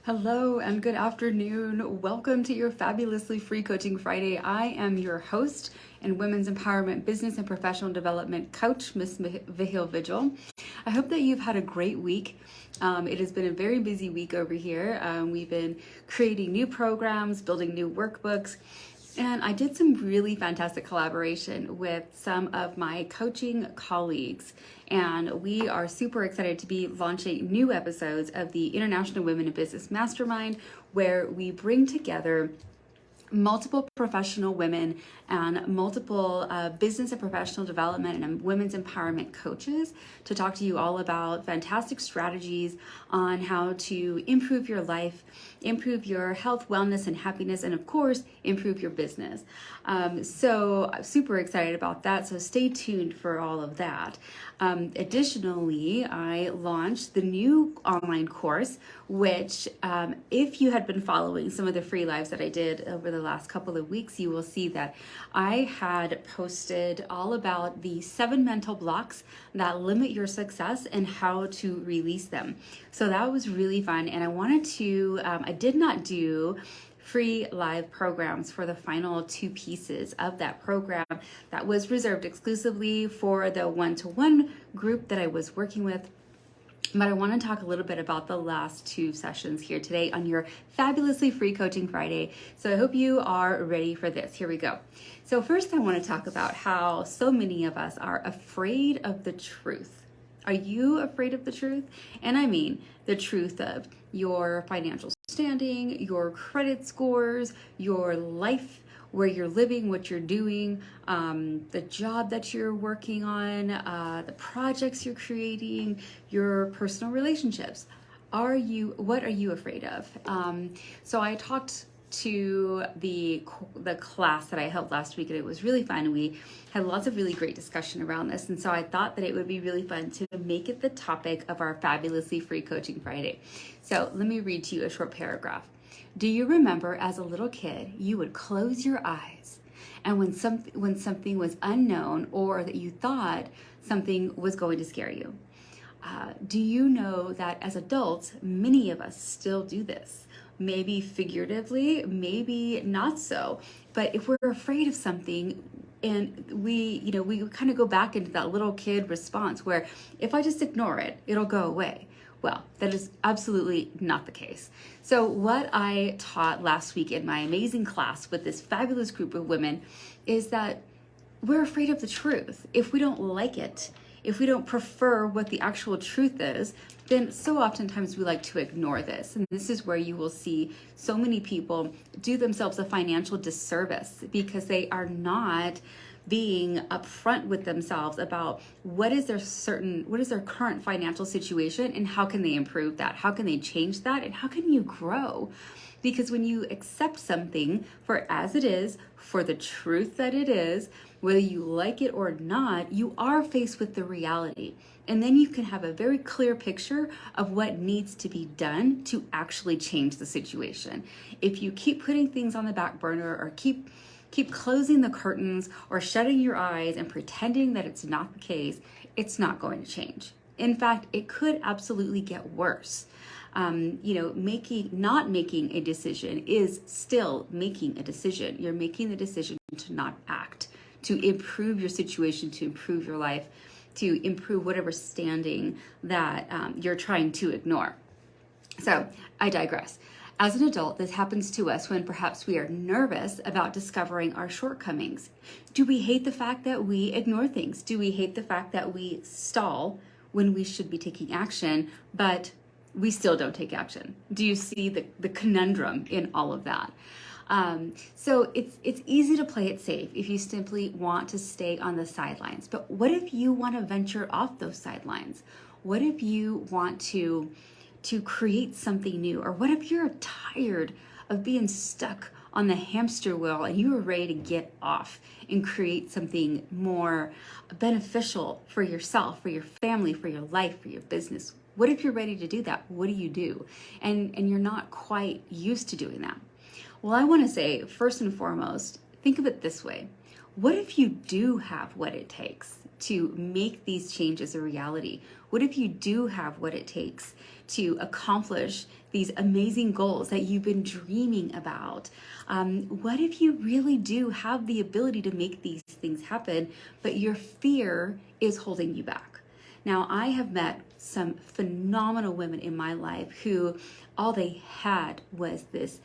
Hello and good afternoon. Welcome to your fabulously free Coaching Friday. I am your host and Women's Empowerment Business and Professional Development Coach, Miss Vihil Vigil. I hope that you've had a great week. It has been a very busy week over here. We've been creating new programs, building new workbooks, and I did some really fantastic collaboration with some of my coaching colleagues. And we are super excited to be launching new episodes of the International Women in Business Mastermind, where we bring together multiple professional women and multiple business and professional development and women's empowerment coaches to talk to you all about fantastic strategies on how to improve your life, improve your health, wellness, and happiness, and of course, improve your business. So I'm super excited about that. So stay tuned for all of that. Additionally, I launched the new online course, which if you had been following some of the free lives that I did over the last couple of weeks, you will see that I had posted all about the 7 mental blocks that limit your success and how to release them. So that was really fun. And I wanted to, I did not do free live programs for the final 2 pieces of that program that was reserved exclusively for the one-to-one group that I was working with. But I want to talk a little bit about the last 2 sessions here today on your fabulously free Coaching Friday. So I hope you are ready for this. Here we go. So first I want to talk about how so many of us are afraid of the truth. Are you afraid of the truth? And I mean the truth of your financial standing, your credit scores, your life, where you're living, what you're doing, the job that you're working on, the projects you're creating, your personal relationships. What are you afraid of? So I talked to the class that I held last week, and it was really fun. We had lots of really great discussion around this, and so I thought that it would be really fun to make it the topic of our fabulously free Coaching Friday. So let me read to you a short paragraph. Do you remember as a little kid, you would close your eyes, and when something was unknown or that you thought something was going to scare you? Do you know that as adults, many of us still do this? Maybe figuratively, maybe not so. But if we're afraid of something, and we kind of go back into that little kid response where if I just ignore it, it'll go away. Well, that is absolutely not the case. So what I taught last week in my amazing class with this fabulous group of women is that we're afraid of the truth. If we don't like it, if we don't prefer what the actual truth is, then so oftentimes we like to ignore this. And this is where you will see so many people do themselves a financial disservice because they are not being upfront with themselves about what is their current financial situation and how can they improve that? How can they change that? And how can you grow? Because when you accept something for as it is, for the truth that it is, whether you like it or not, you are faced with the reality. And then you can have a very clear picture of what needs to be done to actually change the situation. If you keep putting things on the back burner or keep closing the curtains or shutting your eyes and pretending that it's not the case, it's not going to change. In fact, it could absolutely get worse. Not making a decision is still making a decision. You're making the decision to not act, to improve your situation, to improve your life, to improve whatever standing that you're trying to ignore. So I digress. As an adult, this happens to us when perhaps we are nervous about discovering our shortcomings. Do we hate the fact that we ignore things? Do we hate the fact that we stall when we should be taking action, but we still don't take action? Do you see the conundrum in all of that? So it's easy to play it safe if you simply want to stay on the sidelines. But what if you want to venture off those sidelines? What if you want to create something new? Or what if you're tired of being stuck on the hamster wheel and you are ready to get off and create something more beneficial for yourself, for your family, for your life, for your business? What if you're ready to do that? What do you do? And you're not quite used to doing that. Well, I want to say, first and foremost, think of it this way. What if you do have what it takes to make these changes a reality? What What if you do have what it takes to accomplish these amazing goals that you've been dreaming about? What if you really do have the ability to make these things happen, but your fear is holding you back? Now, I have met some phenomenal women in my life who all they had was this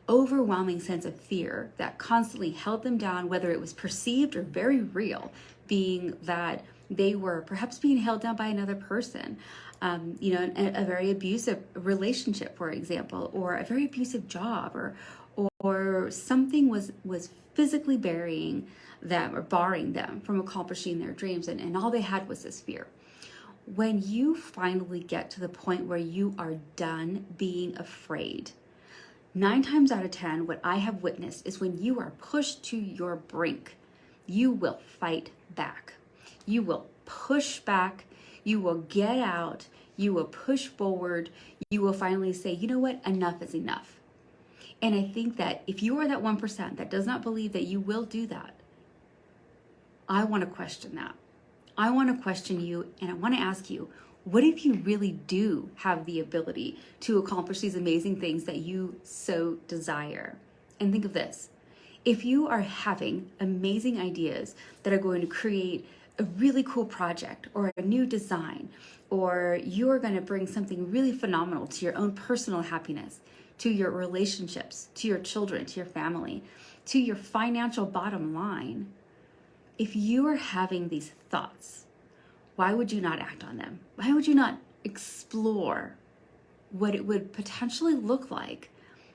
overwhelming sense of fear that constantly held them down, whether it was perceived or very real, being that they were perhaps being held down by another person, a very abusive relationship, for example, or a very abusive job, or something was physically burying them or barring them from accomplishing their dreams, and all they had was this fear. When you finally get to the point where you are done being afraid, 9 times out of 10, what I have witnessed is when you are pushed to your brink, you will fight back. You will push back. You will get out. You will push forward. You will finally say, you know what? Enough is enough. And I think that if you are that 1% that does not believe that you will do that, I want to question that. I want to question you, and I want to ask you, what if you really do have the ability to accomplish these amazing things that you so desire? And think of this. If you are having amazing ideas that are going to create a really cool project or a new design, or you are going to bring something really phenomenal to your own personal happiness, to your relationships, to your children, to your family, to your financial bottom line, if you are having these thoughts, why would you not act on them? Why would you not explore what it would potentially look like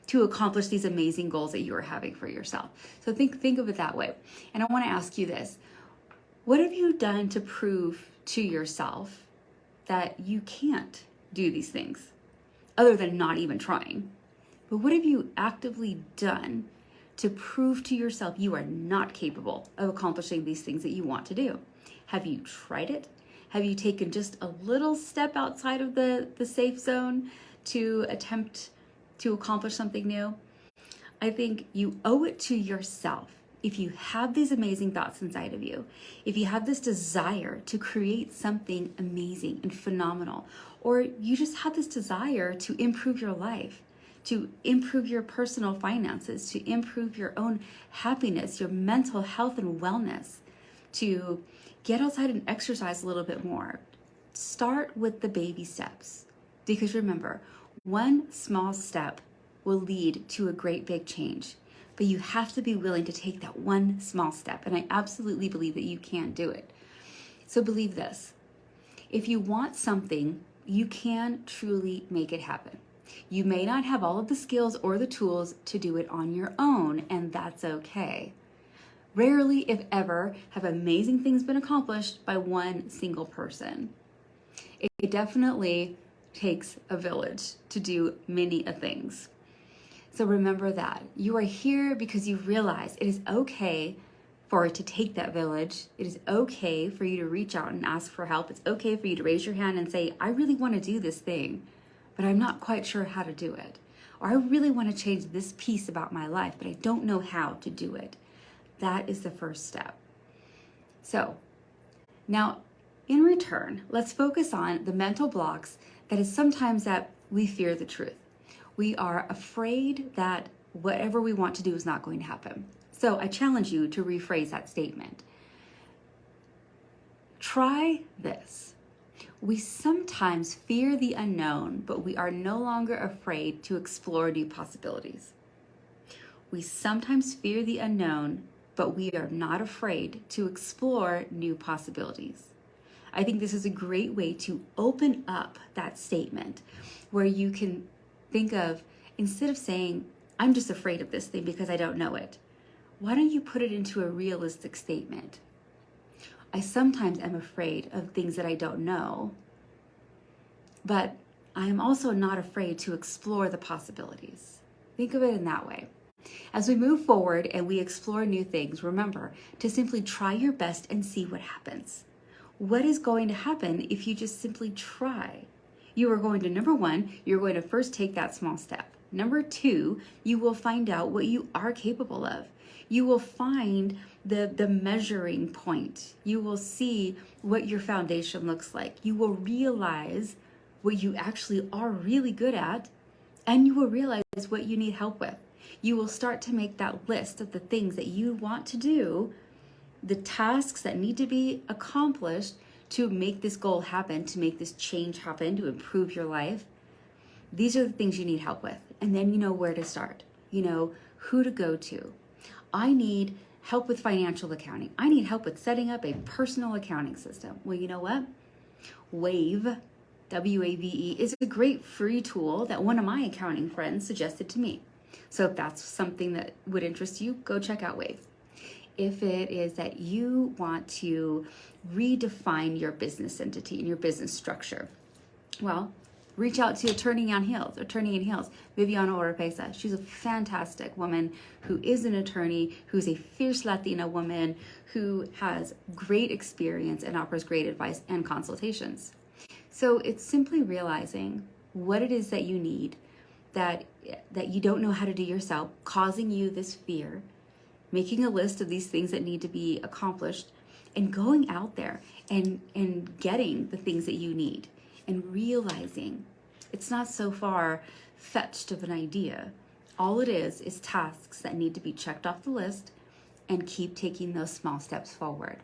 to accomplish these amazing goals that you are having for yourself? So think of it that way. And I want to ask you this. What have you done to prove to yourself that you can't do these things other than not even trying? But what have you actively done to prove to yourself you are not capable of accomplishing these things that you want to do? Have you tried it? Have you taken just a little step outside of the safe zone to attempt to accomplish something new? I think you owe it to yourself. If you have these amazing thoughts inside of you, if you have this desire to create something amazing and phenomenal, or you just have this desire to improve your life, to improve your personal finances, to improve your own happiness, your mental health and wellness, to get outside and exercise a little bit more. Start with the baby steps, because remember, one small step will lead to a great big change, but you have to be willing to take that one small step, and I absolutely believe that you can do it. So believe this, if you want something, you can truly make it happen. You may not have all of the skills or the tools to do it on your own, and that's okay. Rarely, if ever, have amazing things been accomplished by one single person. It definitely takes a village to do many things. So remember that. You are here because you realize it is okay for it to take that village. It is okay for you to reach out and ask for help. It's okay for you to raise your hand and say, I really want to do this thing, but I'm not quite sure how to do it. Or I really want to change this piece about my life, but I don't know how to do it. That is the first step. So now in return, let's focus on the mental blocks that is sometimes that we fear the truth. We are afraid that whatever we want to do is not going to happen. So I challenge you to rephrase that statement. Try this. We sometimes fear the unknown, but we are no longer afraid to explore new possibilities. We sometimes fear the unknown, but we are not afraid to explore new possibilities. I think this is a great way to open up that statement where you can think of, instead of saying, I'm just afraid of this thing because I don't know it, why don't you put it into a realistic statement? I sometimes am afraid of things that I don't know, but I am also not afraid to explore the possibilities. Think of it in that way. As we move forward and we explore new things, remember to simply try your best and see what happens. What is going to happen if you just simply try? You are going to, number one, you're going to first take that small step. Number two, you will find out what you are capable of. You will find the measuring point. You will see what your foundation looks like. You will realize what you actually are really good at, and you will realize what you need help with. You will start to make that list of the things that you want to do, the tasks that need to be accomplished to make this goal happen, to make this change happen, to improve your life. These are the things you need help with. And then you know where to start. You know who to go to. I need help with financial accounting. I need help with setting up a personal accounting system. Well, you know what? Wave, W-A-V-E, is a great free tool that one of my accounting friends suggested to me. So if that's something that would interest you, go check out Wave. If it is that you want to redefine your business entity and your business structure, well, reach out to Attorney in Heels, Viviana Oropesa. She's a fantastic woman who is an attorney, who's a fierce Latina woman, who has great experience and offers great advice and consultations. So it's simply realizing what it is that you need, that you don't know how to do yourself, causing you this fear, making a list of these things that need to be accomplished, and going out there and getting the things that you need, and realizing it's not so far fetched of an idea. All it is tasks that need to be checked off the list, and keep taking those small steps forward.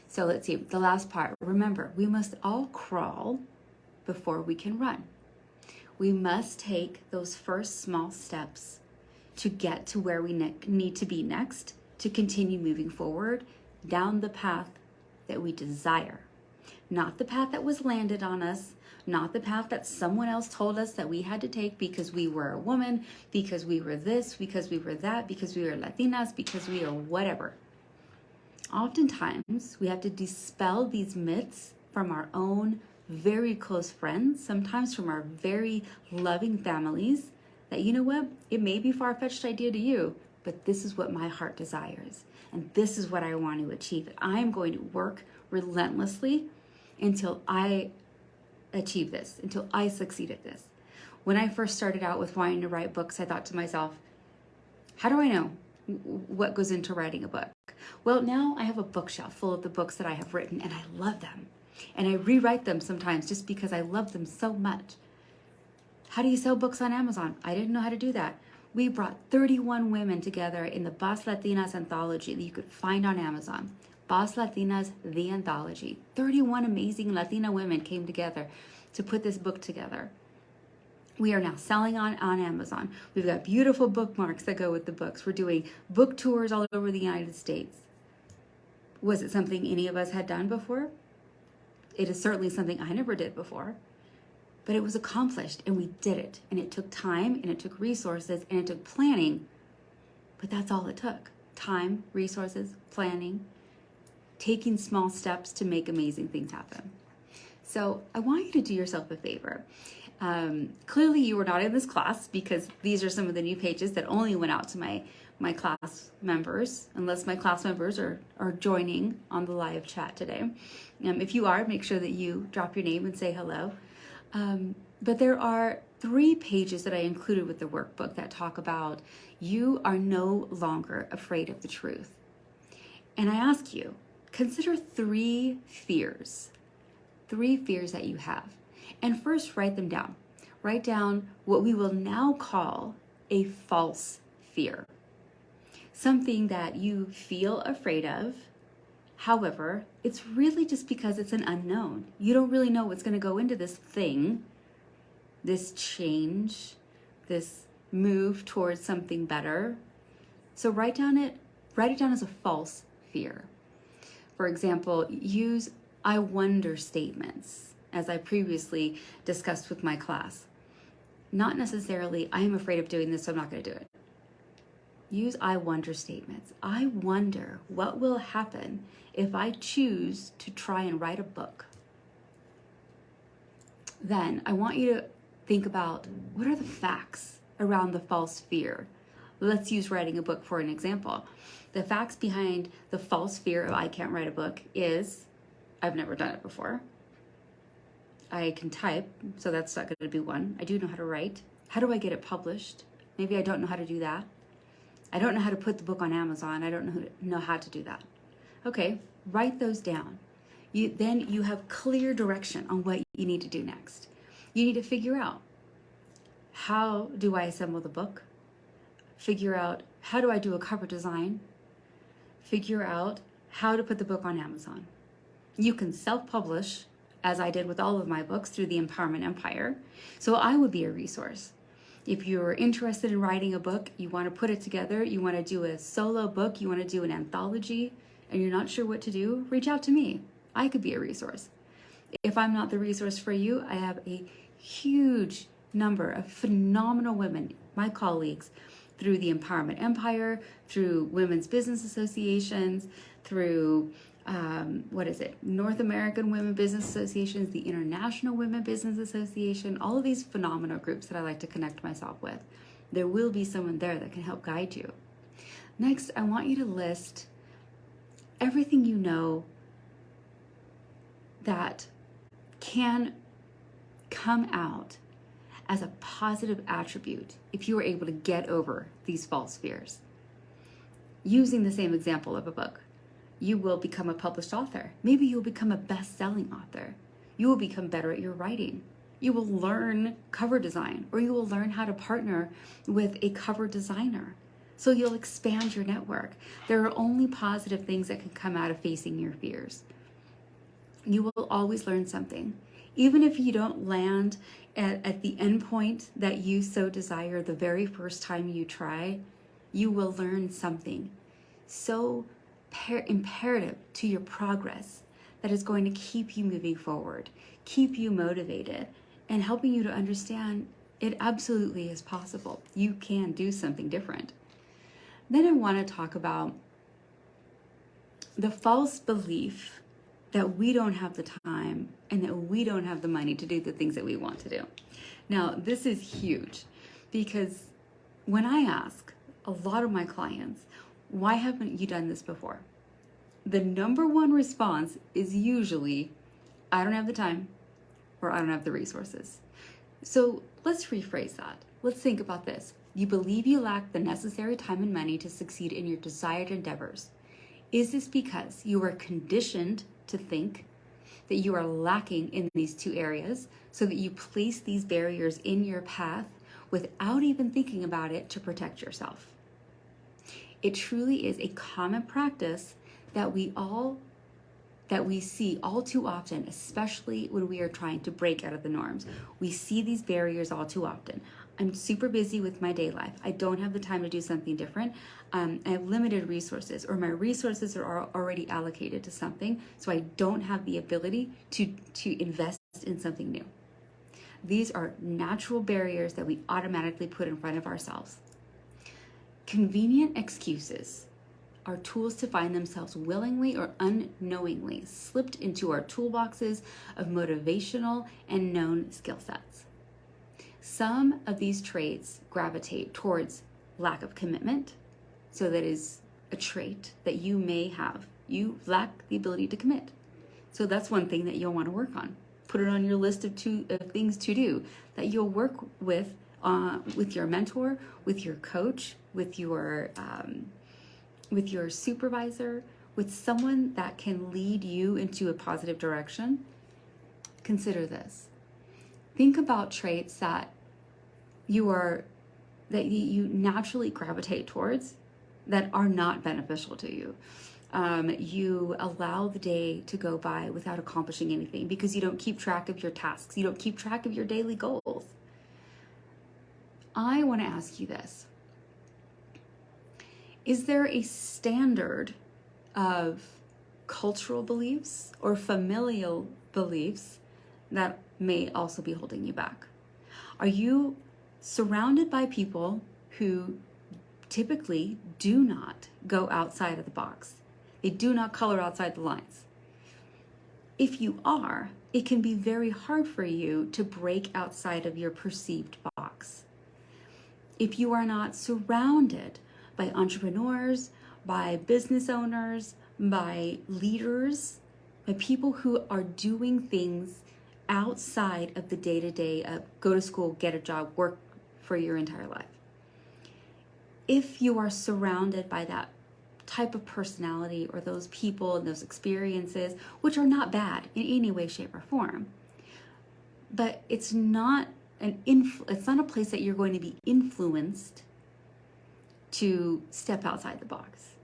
So let's see, the last part. Remember, we must all crawl before we can run. We must take those first small steps to get to where we need to be next, to continue moving forward down the path that we desire. Not the path that was landed on us, not the path that someone else told us that we had to take because we were a woman, because we were this, because we were that, because we were Latinas, because we are whatever. Oftentimes, we have to dispel these myths from our own very close friends, sometimes from our very loving families, that, you know what, it may be a far-fetched idea to you, but this is what my heart desires, and this is what I want to achieve. I'm going to work relentlessly until I achieve this, until I succeed at this. When I first started out with wanting to write books, I thought to myself, how do I know what goes into writing a book? Well, now I have a bookshelf full of the books that I have written, and I love them. And I rewrite them sometimes just because I love them so much. How do you sell books on Amazon? I didn't know how to do that. We brought 31 women together in the Boss Latinas anthology that you could find on Amazon. Boss Latinas, the anthology. 31 amazing Latina women came together to put this book together. We are now selling on Amazon. We've got beautiful bookmarks that go with the books. We're doing book tours all over the United States. Was it something any of us had done before? It is certainly something I never did before. But it was accomplished, and we did it. And it took time, and it took resources, and it took planning. But that's all it took. Time, resources, planning, taking small steps to make amazing things happen. So I want you to do yourself a favor. Clearly you were not in this class, because these are some of the new pages that only went out to my class members, unless my class members are joining on the live chat today. If you are, make sure that you drop your name and say hello. But there are 3 pages that I included with the workbook that talk about you are no longer afraid of the truth. And I ask you, consider 3 fears that you have. And first, write them down. Write down what we will now call a false fear. Something that you feel afraid of. However, it's really just because it's an unknown. You don't really know what's going to go into this thing, this change, this move towards something better. So write it down as a false fear. For example, use I wonder statements, as I previously discussed with my class. Not necessarily, I am afraid of doing this, so I'm not going to do it. Use I wonder statements. I wonder what will happen if I choose to try and write a book. Then I want you to think about, what are the facts around the false fear? Let's use writing a book for an example. The facts behind the false fear of I can't write a book is, I've never done it before. I can type, so that's not going to be one. I do know how to write. How do I get it published? Maybe I don't know how to do that. I don't know how to put the book on Amazon. I don't know how to do that. Okay, write those down. Then you have clear direction on what you need to do next. You need to figure out, how do I assemble the book? Figure out, how do I do a cover design? Figure out how to put the book on Amazon. You can self-publish, as I did with all of my books, through the Empowerment Empire. So I would be a resource. If you're interested in writing a book, you want to put it together, you want to do a solo book, you want to do an anthology, and you're not sure what to do, reach out to me. I could be a resource. If I'm not the resource for you, I have a huge number of phenomenal women, my colleagues, through the Empowerment Empire, through women's business associations, through North American Women Business Associations, the International Women Business Association, all of these phenomenal groups that I like to connect myself with. There will be someone there that can help guide you. Next, I want you to list everything you know that can come out as a positive attribute if you were able to get over these false fears. Using the same example of a book, you will become a published author. Maybe you'll become a best-selling author. You will become better at your writing. You will learn cover design, or you will learn how to partner with a cover designer. So you'll expand your network. There are only positive things that can come out of facing your fears. You will always learn something. Even if you don't land at the end point that you so desire the very first time you try, you will learn something so imperative to your progress that is going to keep you moving forward, keep you motivated, and helping you to understand it absolutely is possible. You can do something different. Then I want to talk about the false belief that we don't have the time and that we don't have the money to do the things that we want to do. Now, this is huge because when I ask a lot of my clients, why haven't you done this before? The number one response is usually, I don't have the time or I don't have the resources. So let's rephrase that. Let's think about this. You believe you lack the necessary time and money to succeed in your desired endeavors. Is this because you are conditioned to think that you are lacking in these two areas so that you place these barriers in your path without even thinking about it to protect yourself? It truly is a common practice that we see all too often, especially when we are trying to break out of the norms. We see these barriers all too often. I'm super busy with my day life. I don't have the time to do something different. I have limited resources, or my resources are already allocated to something, so I don't have the ability to invest in something new. These are natural barriers that we automatically put in front of ourselves. Convenient excuses are tools to find themselves willingly or unknowingly slipped into our toolboxes of motivational and known skill sets. Some of these traits gravitate towards lack of commitment. So that is a trait that you may have. You lack the ability to commit. So that's one thing that you'll want to work on. Put it on your list of things to do that you'll work with your mentor, with your coach, with your supervisor, with someone that can lead you into a positive direction. Consider this. Think about traits that you naturally gravitate towards that are not beneficial to you. You allow the day to go by without accomplishing anything because you don't keep track of your tasks. You don't keep track of your daily goals. I want to ask you this. Is there a standard of cultural beliefs or familial beliefs that may also be holding you back? Are you surrounded by people who typically do not go outside of the box? They do not color outside the lines. If you are, it can be very hard for you to break outside of your perceived box. If you are not surrounded by entrepreneurs, by business owners, by leaders, by people who are doing things outside of the day-to-day of go to school, get a job, work for your entire life. If you are surrounded by that type of personality or those people and those experiences, which are not bad in any way, shape, or form, but it's not it's not a place that you're going to be influenced to step outside the box.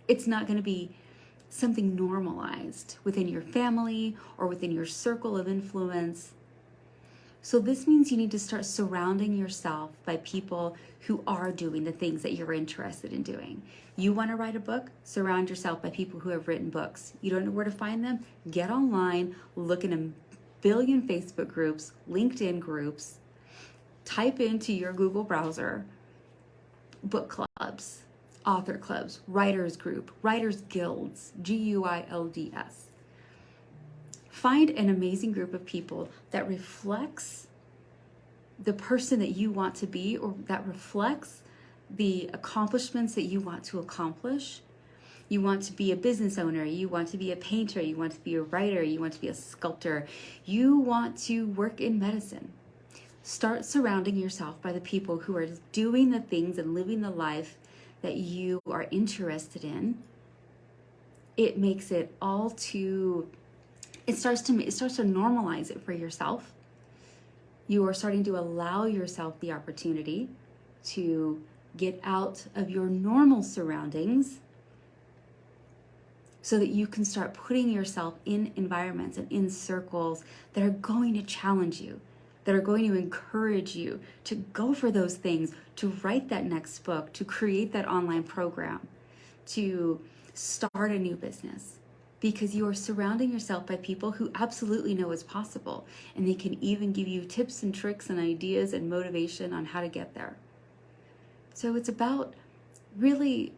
It's not going to be something normalized within your family or within your circle of influence. So this means you need to start surrounding yourself by people who are doing the things that you're interested in doing. You want to write a book? Surround yourself by people who have written books. You don't know where to find them? Get online, look in a billion Facebook groups, LinkedIn groups, type into your Google browser, book clubs, author clubs, writers group, writers guilds, GUILDS. Find an amazing group of people that reflects the person that you want to be, or that reflects the accomplishments that you want to accomplish. You want to be a business owner, you want to be a painter, you want to be a writer, you want to be a sculptor, you want to work in medicine. Start surrounding yourself by the people who are doing the things and living the life that you are interested in. It makes it all too, it starts to normalize it for yourself. You are starting to allow yourself the opportunity to get out of your normal surroundings so that you can start putting yourself in environments and in circles that are going to challenge you, that are going to encourage you to go for those things, to write that next book, to create that online program, to start a new business. Because you are surrounding yourself by people who absolutely know it's possible, and they can even give you tips and tricks and ideas and motivation on how to get there. So it's about really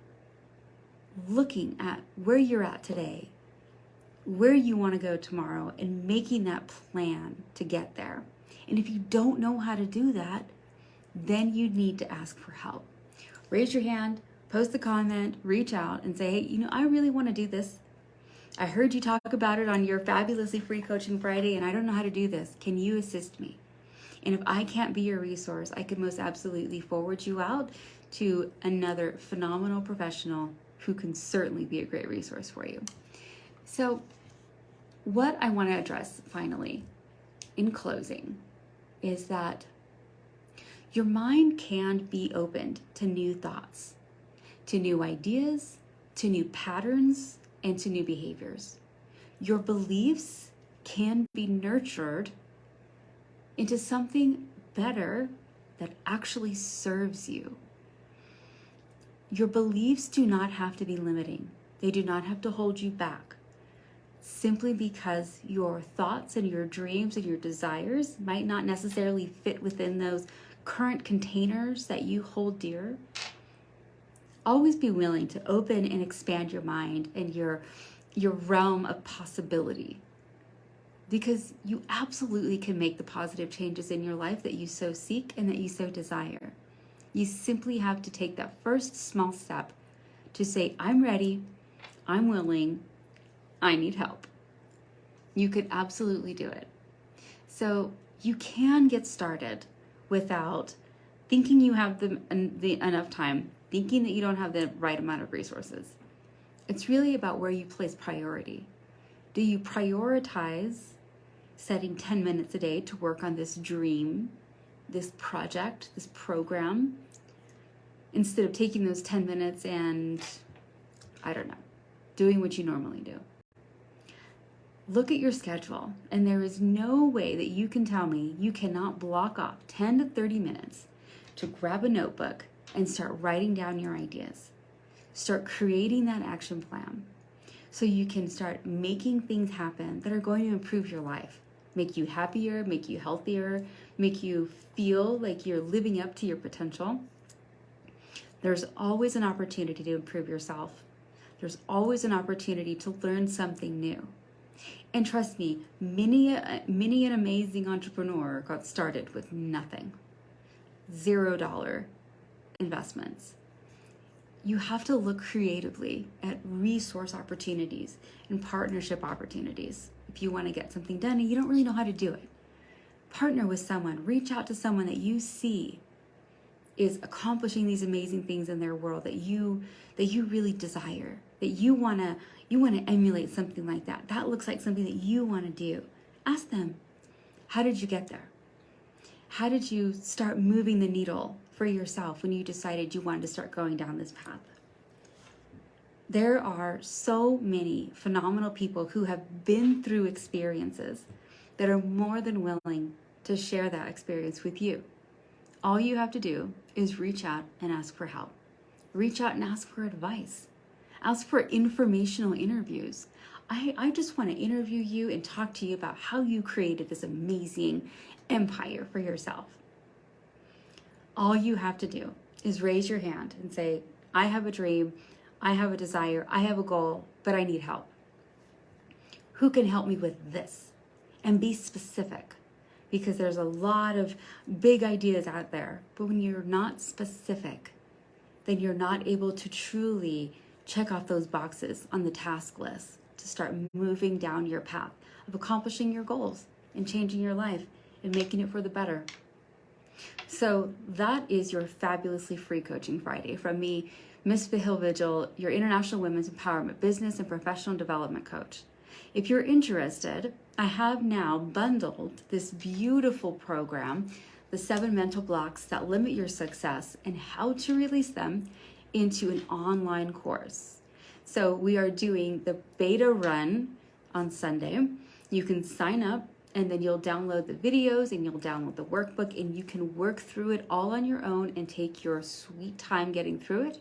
looking at where you're at today, where you want to go tomorrow, and making that plan to get there. And if you don't know how to do that, then you need to ask for help. Raise your hand, post a comment, reach out and say, hey, I really want to do this. I heard you talk about it on your Fabulously Free Coaching Friday, and I don't know how to do this. Can you assist me? And if I can't be your resource, I could most absolutely forward you out to another phenomenal professional who can certainly be a great resource for you. So what I want to address finally in closing is that your mind can be opened to new thoughts, to new ideas, to new patterns, and to new behaviors. Your beliefs can be nurtured into something better that actually serves you. Your beliefs do not have to be limiting. They do not have to hold you back. Simply because your thoughts and your dreams and your desires might not necessarily fit within those current containers that you hold dear. Always be willing to open and expand your mind and your realm of possibility, because you absolutely can make the positive changes in your life that you so seek and that you so desire. You simply have to take that first small step to say, I'm ready, I'm willing, I need help. You could absolutely do it. So you can get started without thinking you have enough time, thinking that you don't have the right amount of resources. It's really about where you place priority. Do you prioritize setting 10 minutes a day to work on this dream, this project, this program, instead of taking those 10 minutes and, doing what you normally do? Look at your schedule, and there is no way that you can tell me you cannot block off 10 to 30 minutes to grab a notebook and start writing down your ideas. Start creating that action plan so you can start making things happen that are going to improve your life, make you happier, make you healthier, make you feel like you're living up to your potential. There's always an opportunity to improve yourself. There's always an opportunity to learn something new. And trust me, many an amazing entrepreneur got started with nothing. $0 investments. You have to look creatively at resource opportunities and partnership opportunities. If you want to get something done and you don't really know how to do it, partner with someone, reach out to someone that you see is accomplishing these amazing things in their world that you really desire, that you want to emulate something like that. That looks like something that you want to do. Ask them, how did you get there? How did you start moving the needle for yourself when you decided you wanted to start going down this path? There are so many phenomenal people who have been through experiences that are more than willing to share that experience with you. All you have to do is reach out and ask for help. Reach out and ask for advice. Ask for informational interviews. I just want to interview you and talk to you about how you created this amazing empire for yourself. All you have to do is raise your hand and say, I have a dream, I have a desire, I have a goal, but I need help. Who can help me with this? And be specific, because there's a lot of big ideas out there, but when you're not specific, then you're not able to truly check off those boxes on the task list to start moving down your path of accomplishing your goals and changing your life and making it for the better. So that is your fabulously free coaching Friday from me, Miss Vihil Vigil, your International Women's Empowerment Business and Professional Development Coach. If you're interested, I have now bundled this beautiful program, the 7 mental blocks that limit your success and how to release them, into an online course. So we are doing the beta run on Sunday. You can sign up and then you'll download the videos and you'll download the workbook and you can work through it all on your own and take your sweet time getting through it.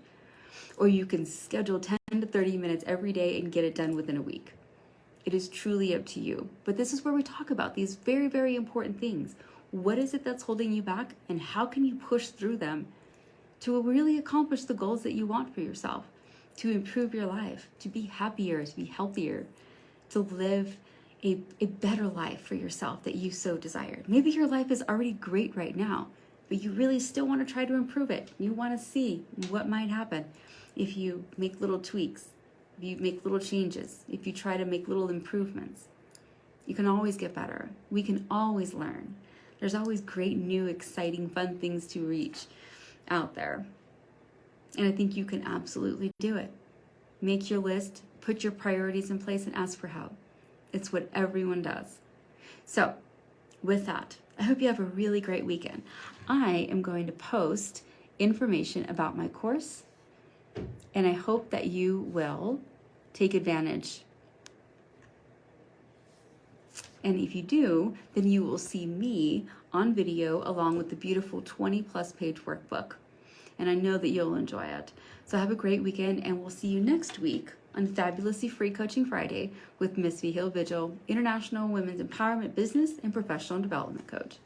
Or you can schedule 10 to 30 minutes every day and get it done within a week. It is truly up to you. But this is where we talk about these very, very important things. What is it that's holding you back and how can you push through them to really accomplish the goals that you want for yourself, to improve your life, to be happier, to be healthier, to live a better life for yourself that you so desire. Maybe your life is already great right now, but you really still want to try to improve it. You want to see what might happen if you make little tweaks, if you make little changes, if you try to make little improvements. You can always get better. We can always learn. There's always great, new, exciting, fun things to reach out there. And I think you can absolutely do it. Make your list, put your priorities in place, and ask for help. It's what everyone does. So with that, I hope you have a really great weekend. I am going to post information about my course, and I hope that you will take advantage. And if you do, then you will see me on video along with the beautiful 20+ page workbook. And I know that you'll enjoy it. So have a great weekend, and we'll see you next week on Fabulously Free Coaching Friday with Miss Vihil Vigil, International Women's Empowerment Business and Professional Development Coach.